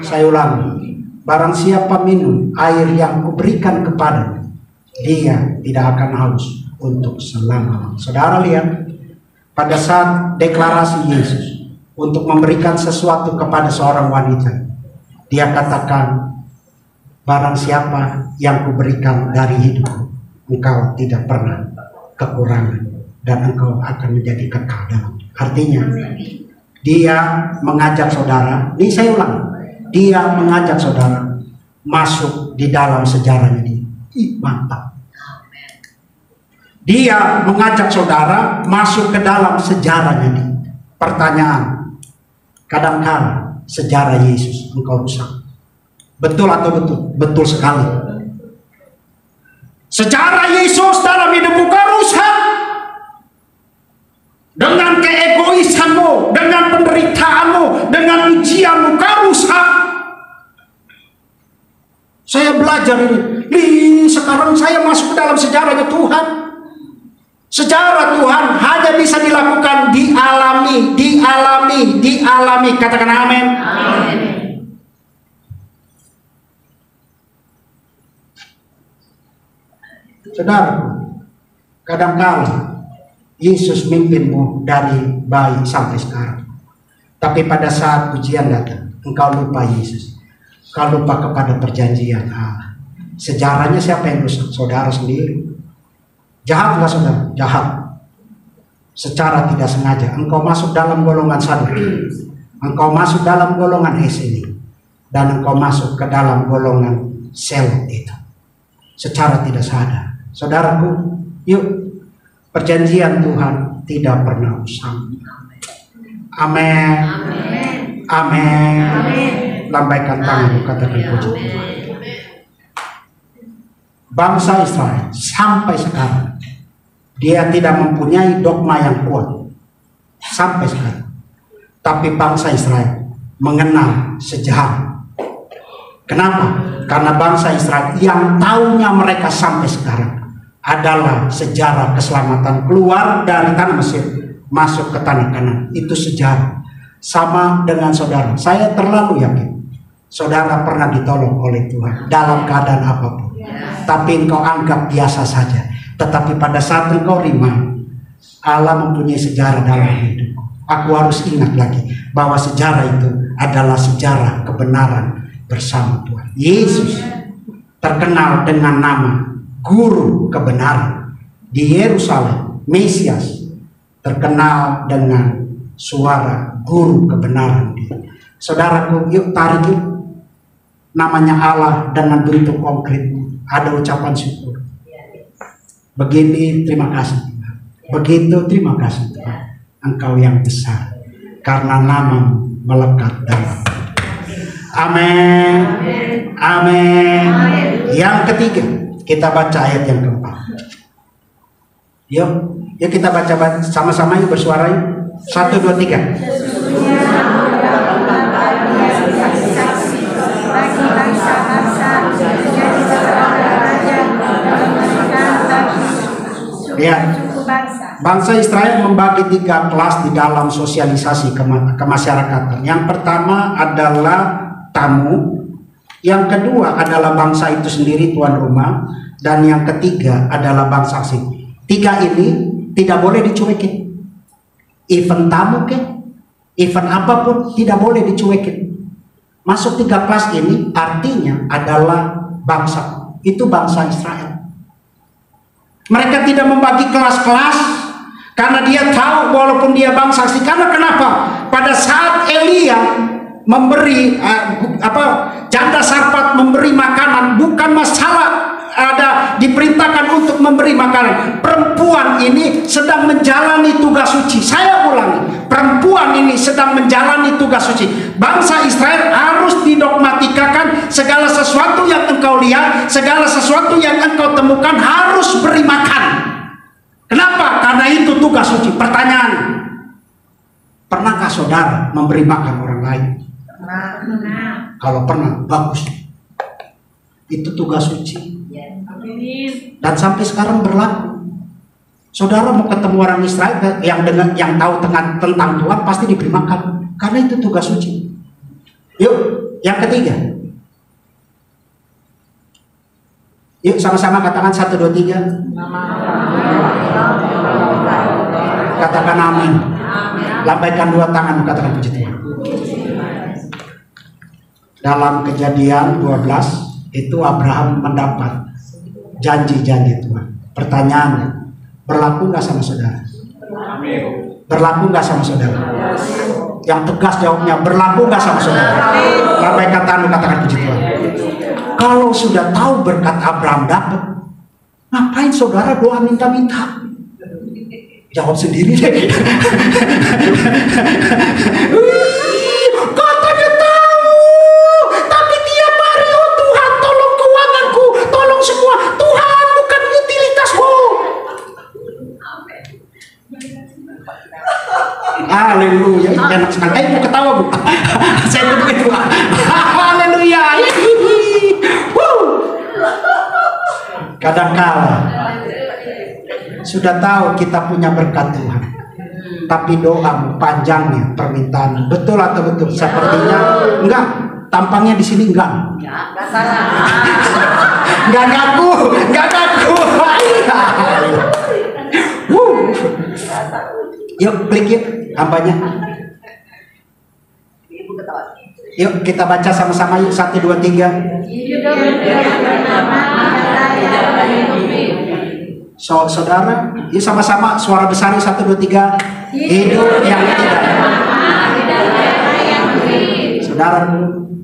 Saya ulang, barang siapa minum air yang kuberikan kepada dia tidak akan haus untuk selama. Saudara lihat, pada saat deklarasi Yesus untuk memberikan sesuatu kepada seorang wanita, dia katakan, barang siapa yang kuberikan dari hidupku, engkau tidak pernah kekurangan dan engkau akan menjadi kekal dalam. Artinya dia mengajak saudara, ini saya ulang, dia mengajak saudara masuk di dalam sejarahnya dia. Mantap. Dia mengajak saudara masuk ke dalam sejarahnya dia. Pertanyaan, kadang-kadang sejarah Yesus engkau rusak. Betul atau betul? Betul sekali. Sejarah Yesus dalam hidupmu kau rusak. Dengan keegoisanmu, dengan penderitaanmu, dengan ujianmu kau rusak. Saya belajar ini. Sekarang saya masuk ke dalam sejarahnya Tuhan. Sejarah Tuhan hanya bisa dilakukan dialami. Katakan amin. Amin. Saudara, kadang-kadang Yesus mimpinmu dari bayi sampai sekarang. Tapi pada saat ujian datang, engkau lupa Yesus. Engkau lupa kepada perjanjian Allah. Sejarahnya siapa yang rusak? Saudara sendiri. Jahat nggak saudara? Jahat. Secara tidak sengaja engkau masuk dalam golongan Saduki. Engkau masuk dalam golongan Eseni. Dan engkau masuk ke dalam golongan Selot itu. Secara tidak sadar. Saudaraku, yuk, perjanjian Tuhan tidak pernah usang. Amin. Amin. Lambaikan tanganmu, katakan puji Tuhan. Bangsa Israel sampai sekarang dia tidak mempunyai dogma yang kuat sampai sekarang. Tapi bangsa Israel mengenal sejarah. Kenapa? Karena bangsa Israel yang tahunya mereka sampai sekarang adalah sejarah keselamatan keluar dari tanah Mesir masuk ke tanah Kanaan. Itu sejarah. Sama dengan saudara. Saya terlalu yakin saudara pernah ditolong oleh Tuhan dalam keadaan apapun. Tapi engkau anggap biasa saja. Tetapi pada saat engkau rimang, Allah mempunyai sejarah dalam hidup. Aku harus ingat lagi bahwa sejarah itu adalah sejarah kebenaran bersama Tuhan. Yesus terkenal dengan nama Guru Kebenaran. Di Yerusalem, Mesias terkenal dengan suara Guru Kebenaran. Saudaraku, yuk tarik yuk. Namanya Allah dengan bentuk konkret. Ada ucapan syukur. Begini, terima kasih Tuhan. Begitu, terima kasih Tuhan. Engkau yang besar. Karena namamu melekat dalam. Amin. Amin. Yang ketiga, kita baca ayat yang keempat. Yuk kita baca sama-sama yuk, bersuara yuk. 1, 2, 3. Ya, bangsa Israel membagi 3 kelas di dalam sosialisasi kemasyarakatan. Yang pertama adalah tamu, yang kedua adalah bangsa itu sendiri tuan rumah, dan yang ketiga adalah bangsa asing. 3 ini tidak boleh dicuekin. Event tamu ke, event apapun tidak boleh dicuekin. Masuk 3 kelas ini artinya adalah bangsa. Itu bangsa Israel. Mereka tidak membagi kelas-kelas karena dia tahu walaupun dia bangsa asing. Karena kenapa? Pada saat Elia memberi janda Sarfat memberi makanan, bukan masalah ada diperintahkan untuk memberi makanan. Perempuan ini sedang menjalani tugas suci. Saya ulangi, perempuan ini sedang menjalani tugas suci. Bangsa Israel harus didogmatikakan, segala sesuatu yang engkau lihat, segala sesuatu yang engkau temukan harus beri makan. Kenapa? Karena itu tugas suci. Pertanyaan, pernahkah saudara memberi makan orang lain? Kalau pernah, bagus. Itu tugas suci. Dan sampai sekarang berlaku. Saudara mau ketemu orang Israel yang tahu tentang Tuhan pasti diberi makan, karena itu tugas suci. Yuk, yang ketiga. Yuk sama-sama katakan 1, 2, 3. Katakan amin. Lambaikan 2 tangan, katakan puji Tuhan. Dalam Kejadian 12 itu Abraham mendapat janji-janji Tuhan. Pertanyaannya, berlaku nggak sama saudara? Berlaku nggak sama saudara? Yang tegas jawabnya, berlaku nggak sama saudara? Lambaikan tangan, katakan puji Tuhan. Kalau sudah tahu berkat Abraham dapat, ngapain saudara doa minta-minta? Jawab sendiri deh. Katanya tahu, tapi tiap hari, oh Tuhan tolong keuanganku, tolong semua. Tuhan bukan utilitasmu. Haleluya, enak sekali. Mau ketawa bu? Saya tunggu itu. Haleluya. Kadang-kala sudah tahu kita punya berkat Tuhan, tapi doa panjangnya permintaan betul atau betul? Sepertinya enggak, tampangnya di sini enggak. Enggak salah. Enggak ngaku. Yuk klik yuk hambanya. Yuk kita baca sama-sama yuk, 1, 2, 3. Saudara, yuk sama-sama suara besar 1, 2, 3. Hidup yang tidak. Saudara,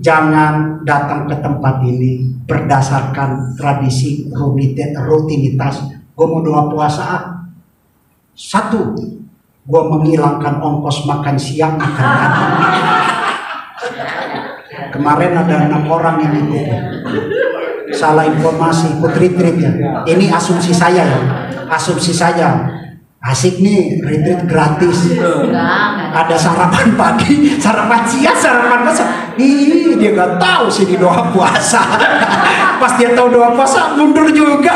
jangan datang ke tempat ini berdasarkan tradisi rutinitas. Gue mau doa puasa. 1, gue menghilangkan ongkos makan siang, makan pagi. Kemarin ada 6 orang yang ikut. Salah informasi, ikut retreat ya. Ini asumsi saya ya. Asumsi saya. Asik nih, retreat gratis. Ada sarapan pagi, sarapan siang, sarapan malam. Ih, dia gak tahu sih di doa puasa. Pas dia tahu doa puasa, mundur juga.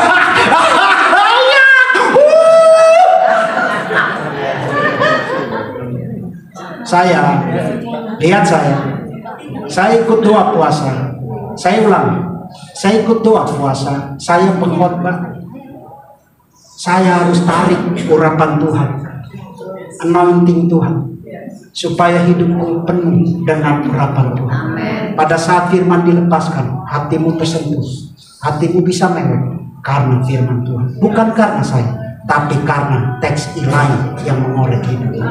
Saya, lihat saya ikut doa puasa. Saya ulang, saya ikut doa puasa. Saya pengkhotbah. Saya harus tarik urapan Tuhan, anointing Tuhan, supaya hidupku penuh dengan urapan Tuhan. Pada saat firman dilepaskan, hatimu tersentuh, hatimu bisa melek karena firman Tuhan, bukan karena saya, tapi karena teks ilahi yang mengorek hidupku.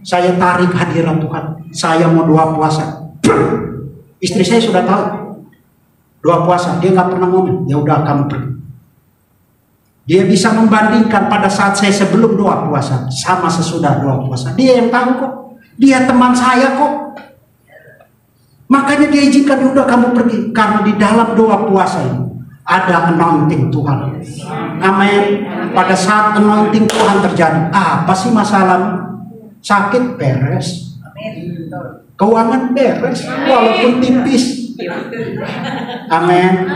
Saya tarik hadirat Tuhan. Saya mau doa puasa. Istri saya sudah tahu doa puasa, dia nggak pernah ngomong. Ya udah, kamu pergi. Dia bisa membandingkan pada saat saya sebelum doa puasa sama sesudah doa puasa. Dia yang tahu kok. Dia teman saya kok. Makanya dia izinkan, udah kamu pergi. Karena di dalam doa puasa ini ada anointing Tuhan. Amin. Pada saat anointing Tuhan terjadi, apa sih masalahmu? Sakit beres, keuangan beres, walaupun tipis. Amin.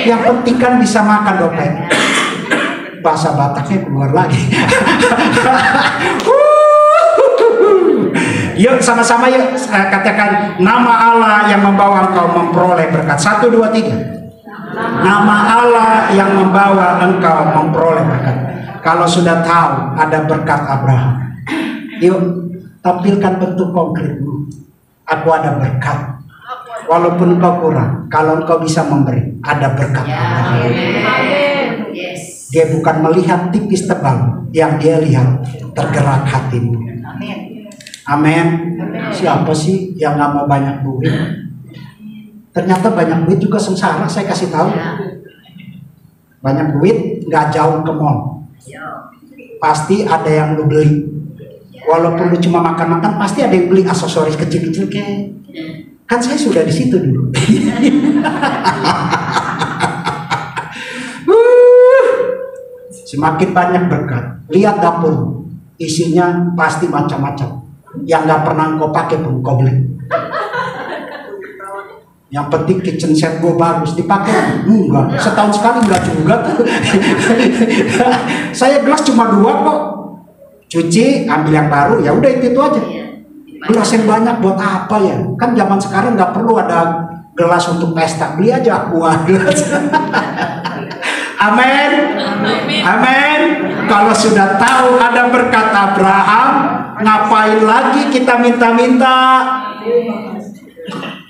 Yang penting kan bisa makan dompet. Bahasa Bataknya keluar lagi. Yuk sama-sama yuk katakan, nama Allah yang membawa engkau memperoleh berkat. 1, 2, 3. Nama Allah yang membawa engkau memperoleh berkat. Kalau sudah tahu ada berkat Abraham, yuk tampilkan bentuk konkretmu. Aku ada berkat. Walaupun engkau kurang, kalau engkau bisa memberi, ada berkat Abraham. Dia bukan melihat tipis tebal, yang dia lihat tergerak hatimu. Amin. Siapa sih yang nggak mau banyak duit? Ternyata banyak duit juga sengsara. Saya kasih tahu. Banyak duit nggak jauh ke mall. Pasti ada yang lu beli. Walaupun lu cuma makan-makan, pasti ada yang beli aksesoris kecil-kecil kayak. Kan saya sudah di situ dulu. Semakin banyak berkat. Lihat dapur, isinya pasti macam-macam. Yang nggak pernah kau pakai pun kau beli. Yang penting kitchen set gue bagus dipakai. Enggak, setahun sekali enggak juga tuh. Saya gelas cuma 2 kok. Cuci, ambil yang baru, ya udah itu aja. Gelas yang banyak buat apa ya? Kan zaman sekarang nggak perlu ada gelas untuk pesta, beli aja aqua gelas. Amin. Amin. Kalau sudah tahu ada berkat Abraham, ngapain lagi kita minta-minta?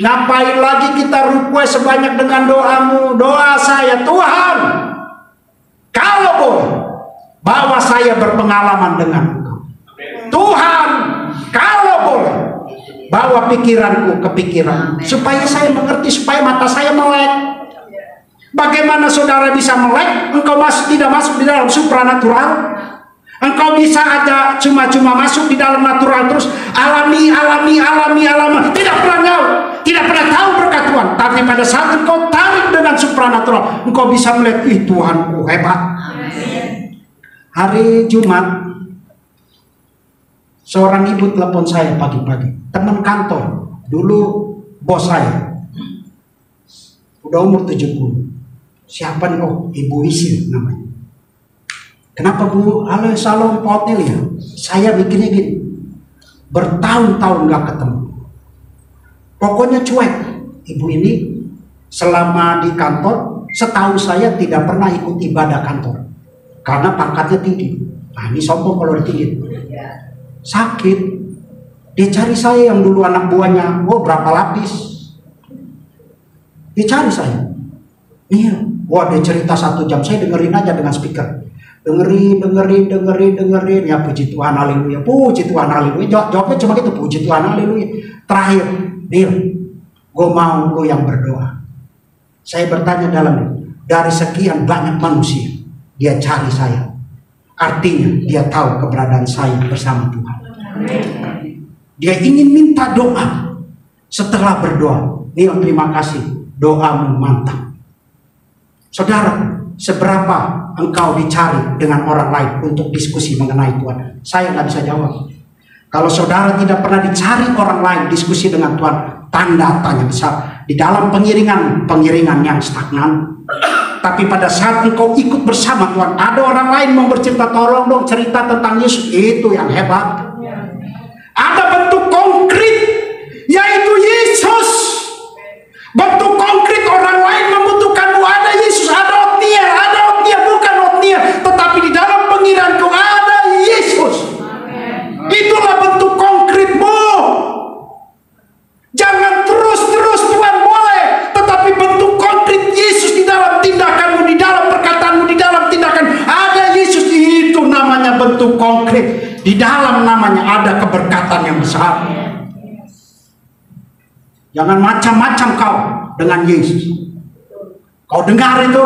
Ngapain lagi kita request sebanyak dengan doamu? Doa saya, Tuhan, kalau boleh, bawa saya berpengalaman dengan Engkau. Tuhan, kalau boleh, bawa pikiranku ke pikiran, supaya saya mengerti, supaya mata saya melek. Bagaimana saudara bisa melek? Engkau tidak masuk di dalam supranatural. Engkau bisa aja cuma-cuma masuk di dalam natural terus alami. Tidak pernah tahu, tidak pernah tahu berkat Tuhan. Tapi pada saat engkau tarik dengan supranatural, engkau bisa melihat, ih Tuhanku hebat. Hari Jumat, seorang ibu telepon saya pagi-pagi. Teman kantor, dulu bos saya. Udah umur 70. Siapa nih? Oh, Ibu Wisil namanya. Kenapa Bu? Halo, salam Pak Otel ya. Saya bikinnya gini. Bertahun-tahun gak ketemu. Pokoknya cuek. Ibu ini selama di kantor, setahu saya tidak pernah ikut ibadah kantor. Karena pangkatnya tinggi. Nah ini sombong kalau tinggi. Sakit. Dia cari saya yang dulu anak buahnya. Oh berapa lapis. Dia cari saya. Iya. Wah dia cerita 1 jam. Saya dengerin aja dengan speaker. Dengerin. Ya puji Tuhan, haleluya. Puji Tuhan, haleluya. Jawabnya cuma gitu, puji Tuhan, haleluya. Terakhir, Neil, gue mau lo yang berdoa. Saya bertanya dalam, dari sekian banyak manusia, dia cari saya. Artinya dia tahu keberadaan saya bersama Tuhan. Dia ingin minta doa. Setelah berdoa, Neil terima kasih, doamu mantap. Saudara, seberapa engkau dicari dengan orang lain untuk diskusi mengenai Tuhan? Saya nggak bisa jawab. Kalau saudara tidak pernah dicari orang lain diskusi dengan Tuhan, tanda tanya besar. Di dalam pengiringan yang stagnan. Tapi pada saat engkau ikut bersama Tuhan, ada orang lain mau bercerita, tolong dong cerita tentang Yesus. Itu yang hebat. Ada bentuk konkret, yaitu Yesus. Bentuk konkret orang lain membutuhkanmu, ada Yesus, ada Otniel, bukan Otniel, tetapi di dalam pengiranku ada Yesus. Itulah bentuk konkretmu. Jangan terus Tuhan boleh, tetapi bentuk konkret Yesus di dalam tindakanmu, di dalam perkataanmu, di dalam tindakan ada Yesus. Itu namanya bentuk konkret. Di dalam namanya ada keberkatan yang besar. Jangan macam-macam kau dengan Yesus. Kau dengar itu?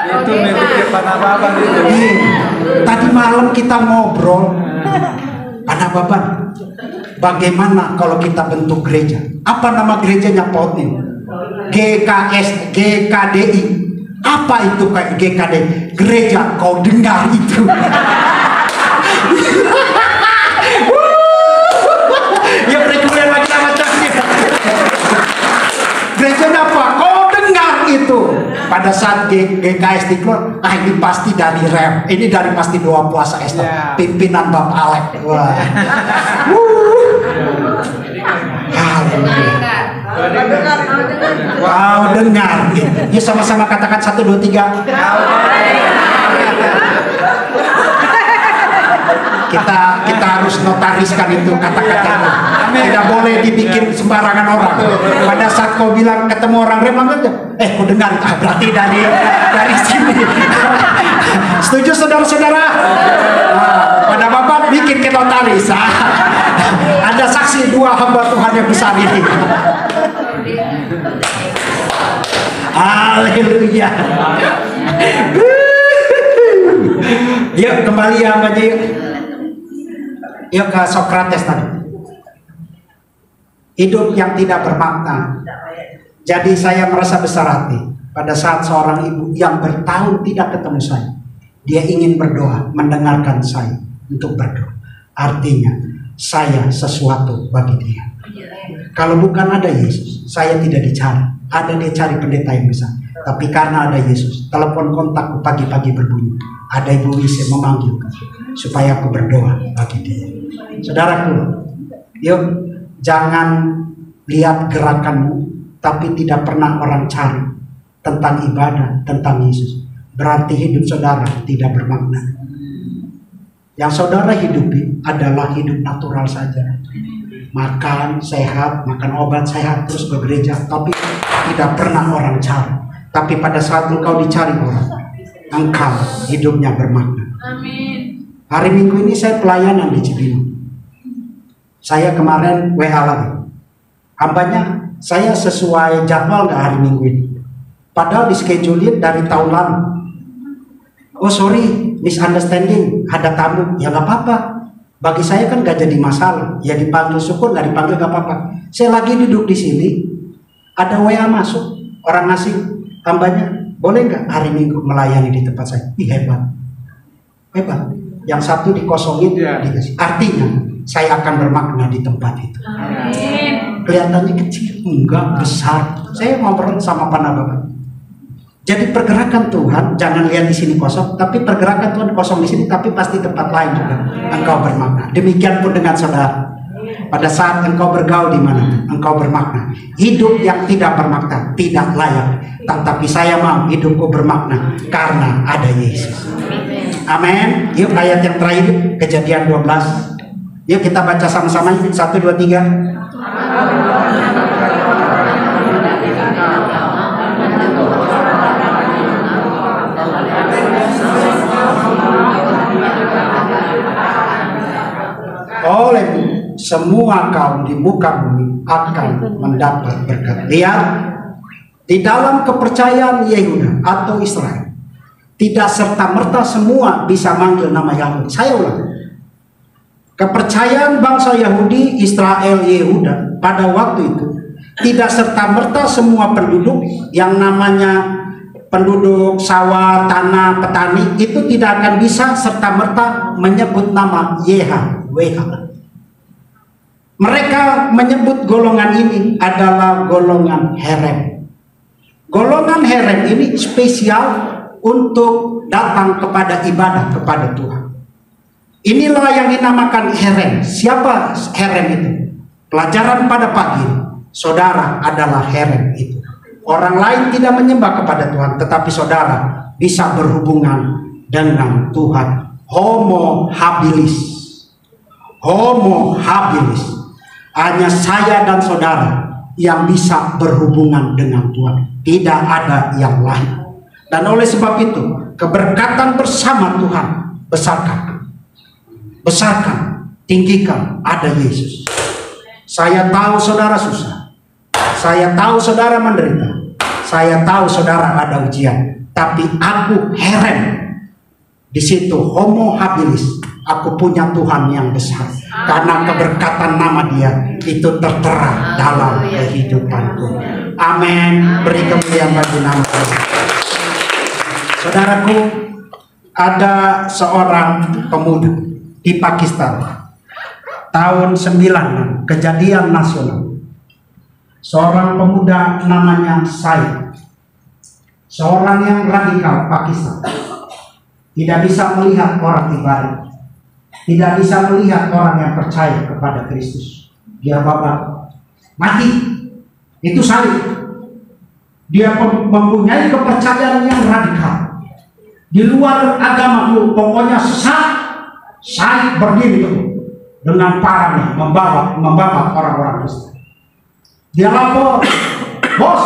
Itu miliknya Panababan itu. Tadi malam kita ngobrol. Panababan, Bagaimana kalau kita bentuk gereja? Apa nama gerejanya Potnin? GKDI. Apa itu GKDI? Gereja kau dengar itu. Ya berikutan lagi macamnya. Gerejanya apa? Kau dengar itu. Pada saat GKS dikeluar, ini pasti dari rem. Ini dari pasti doa puasa Esther. Yeah. Pimpinan Bapak Alek. Wah. Haleluya. Kau dengar. Ya sama-sama katakan 1, 2, 3. Kita harus notariskan itu kata-kata itu. Tidak boleh dibikin sembarangan orang. Pada saat kau bilang ketemu orang rem aja, kau dengar, berarti dari sini. Setuju saudara-saudara? Pada Bapak bikin ke notaris. Ada saksi 2 hamba Tuhan yang besar ini. Haleluya. Yuk kembali ya aja yuk. Yuk ke Sokrates tadi. Hidup yang tidak bermakna. Jadi saya merasa besar hati pada saat seorang ibu yang bertahun tidak ketemu saya. Dia ingin berdoa, mendengarkan saya untuk berdoa. Artinya saya sesuatu bagi dia. Kalau bukan ada Yesus, saya tidak dicari. Ada dia cari pendeta yang besar. Tapi karena ada Yesus, telepon kontakku pagi-pagi berbunyi. Ada Ibu Wise memanggil supaya aku berdoa bagi dia. Saudaraku, yuk jangan lihat gerakanmu, tapi tidak pernah orang cari tentang ibadah, tentang Yesus. Berarti hidup saudara tidak bermakna. Yang saudara hidupi adalah hidup natural saja. Makan sehat, makan obat sehat, terus ke gereja, tapi tidak pernah orang cari. Tapi pada saat engkau dicari orang, engkau hidupnya bermakna. Amin. Hari Minggu ini saya pelayanan di Cibinong. Saya kemarin WA lagi. Hambanya saya sesuai jadwal nggak hari Minggu ini. Padahal di schedulein dari tahun lalu. Oh sorry, misunderstanding, ada tamu. Ya nggak apa-apa. Bagi saya kan gak jadi masalah. Ya dipanggil syukur, gak dipanggil gak apa-apa. Saya lagi duduk di sini, ada WA masuk, orang ngasih hambanya, boleh nggak hari Minggu melayani di tempat saya? Ih hebat, hebat. Yang satu dikosongin, dikasih. Artinya saya akan bermakna di tempat itu. Amin. Kelihatannya kecil, enggak besar. Saya ngobrol sama Bapak. Jadi pergerakan Tuhan jangan lihat di sini kosong, tapi pergerakan Tuhan kosong di sini, tapi pasti tempat lain juga engkau bermakna. Demikian pun dengan saudara. Pada saat engkau bergaul di mana, engkau bermakna. Hidup yang tidak bermakna tidak layak. Tetapi saya mau hidupku bermakna karena ada Yesus. Amin. Yuk ayat yang terakhir, Kejadian 12. Yuk kita baca sama-sama. 1, 2, 3. Oleh semua kaum di muka bumi akan mendapat berkat. Lihat, di dalam kepercayaan Yehuda atau Israel, tidak serta-merta semua bisa manggil nama Yahweh. Saya ulang. Kepercayaan bangsa Yahudi, Israel, Yehuda pada waktu itu tidak serta-merta semua penduduk yang namanya penduduk sawah, tanah, petani itu tidak akan bisa serta-merta menyebut nama Yahweh. Mereka menyebut golongan ini adalah golongan Herem. Golongan Herem ini spesial untuk datang kepada ibadah kepada Tuhan. Inilah yang dinamakan Herem. Siapa Herem itu? Pelajaran pada pagi, saudara adalah Herem itu. Orang lain tidak menyembah kepada Tuhan, tetapi saudara bisa berhubungan dengan Tuhan. Homo habilis. Homo habilis. Hanya saya dan saudara yang bisa berhubungan dengan Tuhan. Tidak ada yang lain. Dan oleh sebab itu, keberkatan bersama Tuhan besarkan. Besarkan, tinggikan, ada Yesus. Saya tahu saudara susah. Saya tahu saudara menderita. Saya tahu saudara ada ujian. Tapi aku Herem. Di situ homo habilis, aku punya Tuhan yang besar. Karena keberkatan nama Dia itu tertera dalam kehidupanku. Amin. Beri kemuliaan bagi nama Tuhan. Saudaraku, ada seorang pemuda di Pakistan tahun 96, kejadian nasional. Seorang pemuda namanya Said, seorang yang radikal Pakistan, tidak bisa melihat orang ibadah, tidak bisa melihat orang yang percaya kepada Kristus. Dia babak mati. Itu Said. Dia mempunyai kepercayaan yang radikal. Di luar agamaku, pokoknya sesat. Said berdiri dengan parahnya membabak orang-orang Kristen. Dia lapor, bos,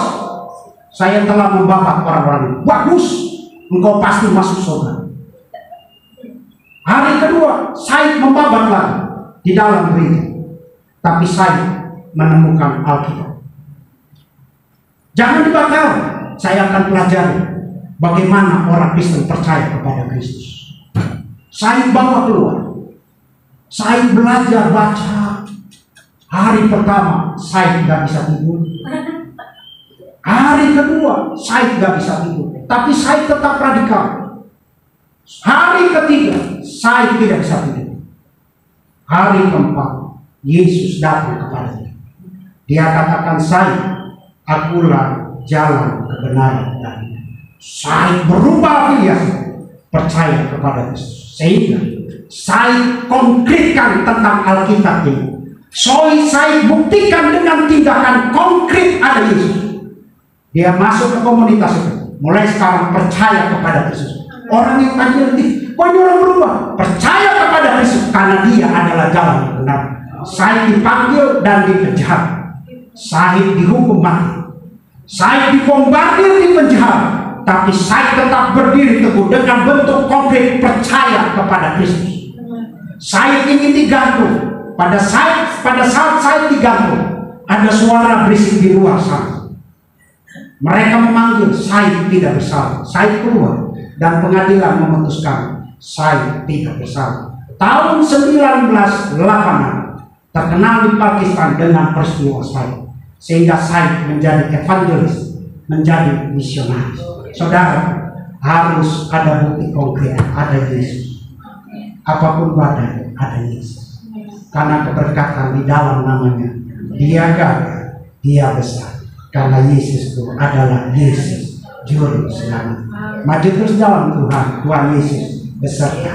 saya telah membabak orang-orang ini. Bagus, engkau pasti masuk surga. Hari kedua, Said membabak lagi di dalam gereja. Tapi Said menemukan Alkitab. Jangan dibakar, saya akan pelajari bagaimana orang Kristen percaya kepada Kristus. Said bawa keluar. Said belajar baca. Hari pertama, Said gak bisa tidur. Hari kedua, Said gak bisa tidur. Tapi Said tetap radikal. Hari ketiga, Said tidak bisa tidur. Hari keempat, Yesus datang kepadanya. Dia katakan, Said, akulah jalan kebenaran dan hidup. Said berubah afiliasi, percaya kepada Kristus. Sehingga Said konkretkan tentang Alkitab ini. Said buktikan dengan tindakan konkret ada Yesus. Dia masuk ke komunitas itu, mulai sekarang percaya kepada Kristus. Orang yang tadi banyak orang berubah, percaya kepada Kristus karena Dia adalah jalan yang benar. Said dipanggil dan dipenjara. Said dihukum mati. Said dibombardir di penjara, tapi Said tetap berdiri teguh dengan bentuk konkret percaya kepada Kristus. Said ingin digantung. Pada saat Said digantung, ada suara berisik di luar sana. Mereka memanggil, Said tidak bersalah. Said keluar dan pengadilan memutuskan Said tidak bersalah. Tahun 1986 terkenal di Pakistan dengan peristiwa Said, sehingga Said menjadi evangelis, menjadi misionaris. Saudara, harus ada bukti konkret, ada Yesus. Apapun badai, ada Yesus. Karena keberkatan di dalam namanya. Dia gagah, Dia besar. Karena Yesus itu adalah Yesus Juru Selamat. Maju terus dalam Tuhan, Tuhan Yesus beserta.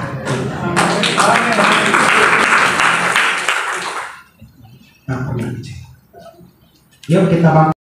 Yuk kita bangun.